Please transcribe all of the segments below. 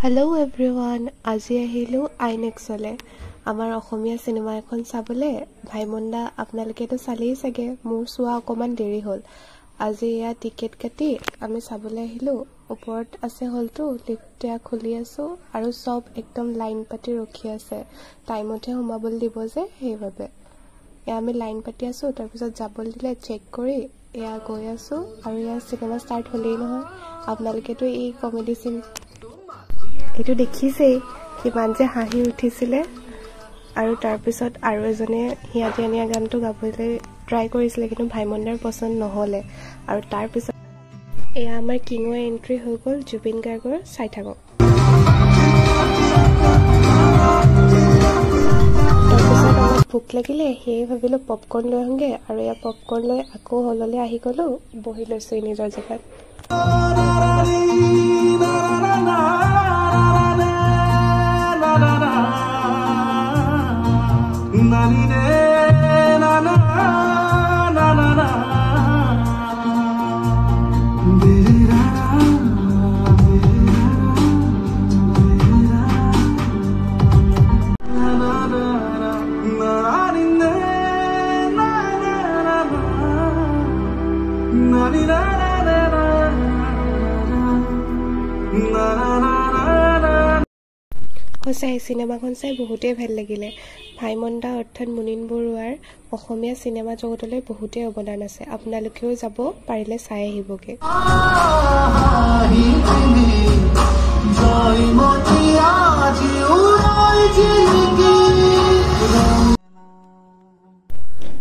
Hello' everyone, আজি আহিলোঁ আইনেক্সলৈ। আমাৰ অসমীয়া চিনেমা এখন চাবলৈ। ভাইমন দা আপোনালোকেতো চালেই চাগে, মোৰ চোৱা অকণমান দেৰি হ'ল। আজি এয়া টিকেট কাটি আমি চাবলৈ আহিলোঁ। ওপৰত আছে হলটো, লিফ্ট এয়া খুলি আছোঁ আৰু চব একদম লাইন পাতি ৰখি আছে। টাইমতহে সোমাবলৈ দিব যে, সেইবাবে এয়া আমি লাইন পাতি আছোঁ। তাৰপিছত যাবলৈ দিলে, চেক কৰি এয়া গৈ আছোঁ আৰু এয়া চিনেমা ষ্টাৰ্ট হ'লেই নহয়। আপোনালোকেতো এই কমেডি চিন এইটো দেখিছেই, কিমান যে হাঁহি উঠিছিলে। আৰু তাৰপিছত আৰু এজনে হিয়াতি আনিয়া গানটো গাবলৈ ট্ৰাই কৰিছিলে, কিন্তু ভাইমন দাৰ পচন্দ নহ'লে। আৰু তাৰপিছত এয়া আমাৰ কিঙৰ এণ্ট্ৰি হৈ গ'ল, জুবিন গাৰ্গৰ। চাই থাকক। তাৰপিছত অলপ ভোক লাগিলে, সেয়ে ভাবিলোঁ পপকৰ্ণ লৈ আহোঁগৈ। আৰু এয়া পপকৰ্ণ লৈ আকৌ হললৈ আহি গ'লোঁ, বহি লৈছোঁ নিজৰ জেগাত। সঁচাই চিনেমাখন চাই বহুতেই ভাল লাগিলে। ভাইমন দা অৰ্থাৎ মুনীন বৰুৱাৰ অসমীয়া চিনেমা জগতলৈ বহুতেই অৱদান আছে। আপোনালোকেও যাব পাৰিলে চাই আহিবগৈ।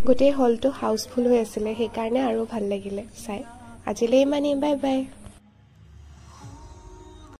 গোটেই হলটো হাউচফুল হৈ আছিলে, সেইকাৰণে আৰু ভাল লাগিলে চাই। আজিলৈ ইমানেই, বাই বাই।